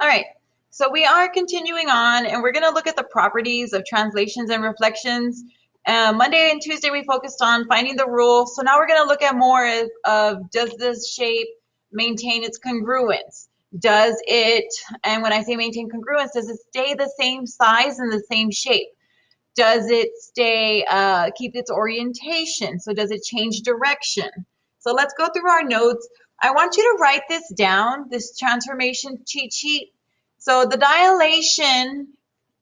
All right, so we are continuing on, and we're going to look at the properties of translations and reflections. Monday and Tuesday, we focused on finding the rule. So now we're going to look at more of does this shape maintain its congruence? Does it, and when I say maintain congruence, does it stay the same size and the same shape? Does it stay, keep its orientation? So does it change direction? So let's go through our notes. I want you to write this down, this transformation cheat sheet. So the dilation,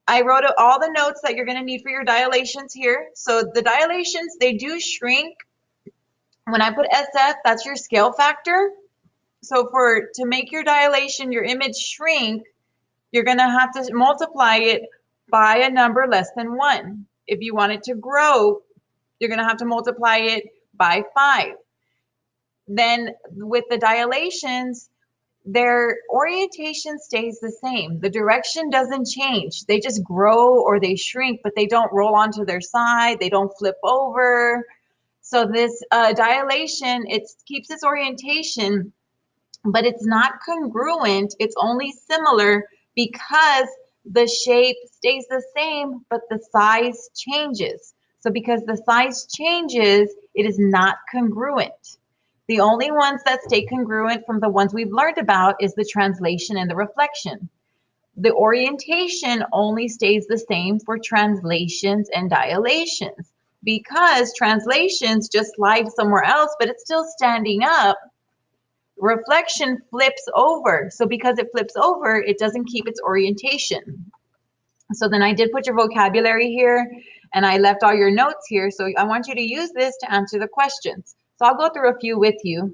I wrote all the notes that you're going to need for your dilations here. So the dilations, they do shrink. When I put SF, that's your scale factor. So to make your dilation, your image shrink, you're going to have to multiply it by a number less than 1. If you want it to grow, you're going to have to multiply it by 5. Then with the dilations, their orientation stays the same. The direction doesn't change. They just grow or they shrink, but they don't roll onto their side. They don't flip over. So this dilation, it keeps its orientation, but it's not congruent. It's only similar because the shape stays the same, but the size changes. So because the size changes, it is not congruent. The only ones that stay congruent from the ones we've learned about is the translation and the reflection. The orientation only stays the same for translations and dilations because translations just slide somewhere else, but it's still standing up. Reflection flips over. So because it flips over, it doesn't keep its orientation. So then I did put your vocabulary here and I left all your notes here. So I want you to use this to answer the questions. So I'll go through a few with you.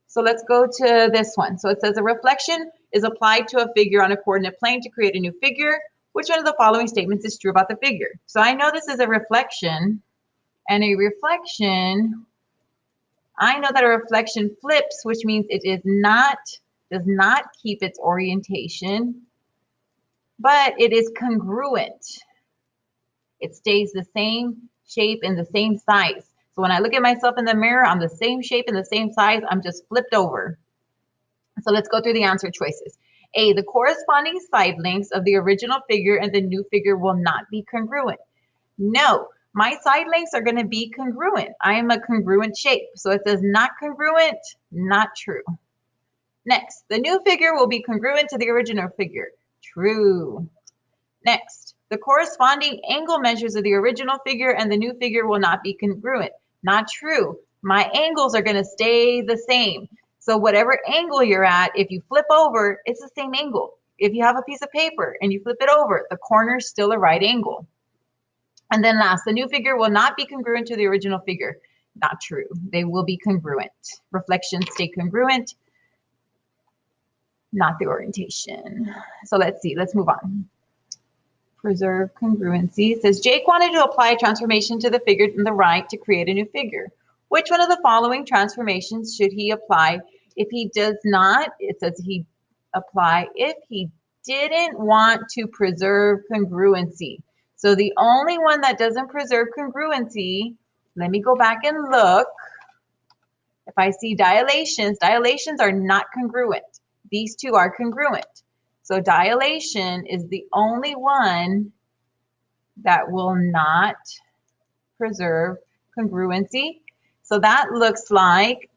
So let's go to this one. So it says a reflection is applied to a figure on a coordinate plane to create a new figure. Which one of the following statements is true about the figure? So I know this is a reflection, and a reflection, I know that a reflection flips, which means it does not keep its orientation, but it is congruent. It stays the same shape and the same size. So when I look at myself in the mirror, I'm the same shape and the same size. I'm just flipped over. So let's go through the answer choices. A, the corresponding side lengths of the original figure and the new figure will not be congruent. No, my side lengths are going to be congruent. I am a congruent shape. So it says not congruent, not true. Next, the new figure will be congruent to the original figure. True. Next, the corresponding angle measures of the original figure and the new figure will not be congruent. Not true. My angles are going to stay the same. So whatever angle you're at, if you flip over, it's the same angle. If you have a piece of paper and you flip it over, the corner is still a right angle. And then last, the new figure will not be congruent to the original figure. Not true. They will be congruent. Reflections stay congruent, not the orientation. So let's see. Let's move on. Preserve congruency. It says Jake wanted to apply a transformation to the figure on the right to create a new figure. Which one of the following transformations should he apply? If he does not, it says he apply if he didn't want to preserve congruency. So the only one that doesn't preserve congruency, let me go back and look. If I see dilations, dilations are not congruent. These two are congruent. So dilation is the only one that will not preserve congruency. So that looks like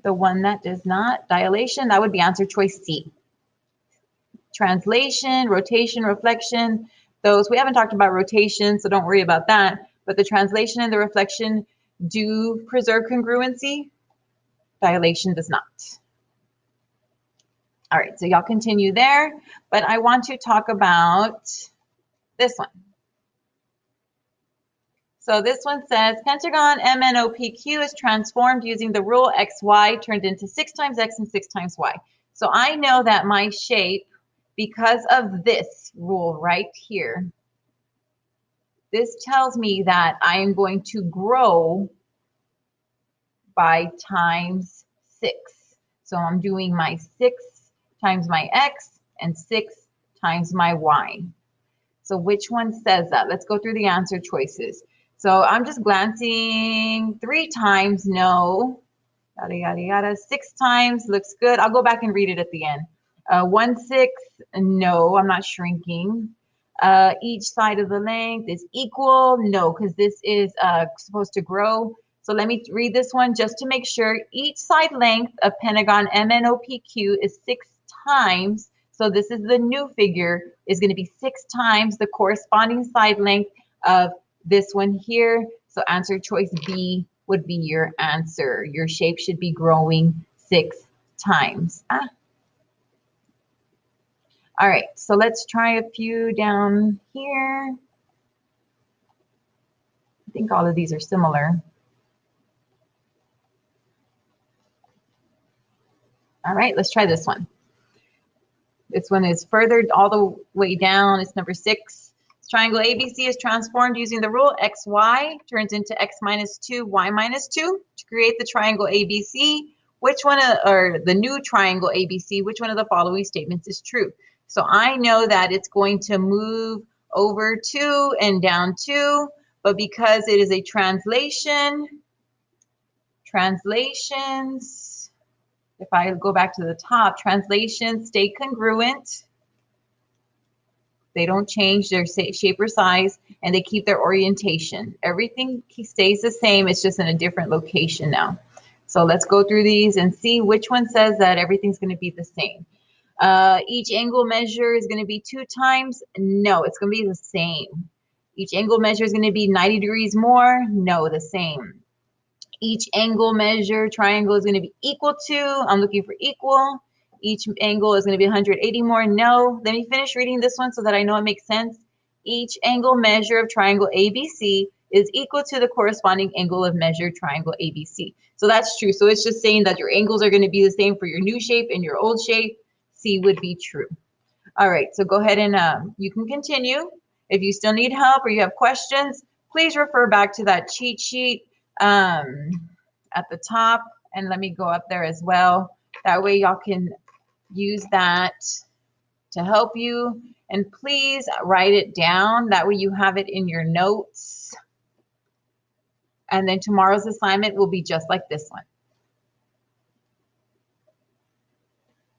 the one that does not, dilation, that would be answer choice C. Translation, rotation, reflection, those, we haven't talked about rotation, so don't worry about that. But the translation and the reflection do preserve congruency. Dilation does not. All right, so y'all continue there, but I want to talk about this one. So this one says pentagon MNOPQ is transformed using the rule XY turned into 6 times X and 6 times Y. So I know that my shape, because of this rule right here, this tells me that I am going to grow by times 6. So I'm doing my 6 times my X and 6 times my Y. So which one says that? Let's go through the answer choices. So I'm just glancing 3 times, no. Yada, yada, yada. 6 times looks good. I'll go back and read it at the end. 1/6, no, I'm not shrinking. Each side of the length is equal. No, because this is supposed to grow. So let me read this one just to make sure. Each side length of pentagon MNOPQ is 6 times. So this is the new figure, is going to be 6 times the corresponding side length of this one here. So answer choice B would be your answer. Your shape should be growing 6 times. All right, so let's try a few down here. I think all of these are similar. All right, let's try this one. This one is further all the way down. It's number 6. Triangle ABC is transformed using the rule XY turns into X minus 2, Y minus 2 to create the triangle ABC. Which one, or the new triangle ABC, which one of the following statements is true? So I know that it's going to move over 2 and down 2, but because it is a translation, translations, if I go back to the top, translations stay congruent. They don't change their shape or size, and they keep their orientation. Everything stays the same. It's just in a different location now. So let's go through these and see which one says that everything's going to be the same. Each angle measure is going to be 2 times. No, it's going to be the same. Each angle measure is going to be 90 degrees more. No, the same. Each angle measure triangle is going to be equal to, I'm looking for equal. Each angle is going to be 180 more. No. Let me finish reading this one so that I know it makes sense. Each angle measure of triangle ABC is equal to the corresponding angle of measure triangle ABC. So that's true. So it's just saying that your angles are going to be the same for your new shape and your old shape. C would be true. All right, so go ahead and you can continue. If you still need help or you have questions, please refer back to that cheat sheet at the top, and let me go up there as well. That way y'all can use that to help you, and please write it down. That way you have it in your notes, and then tomorrow's assignment will be just like this one.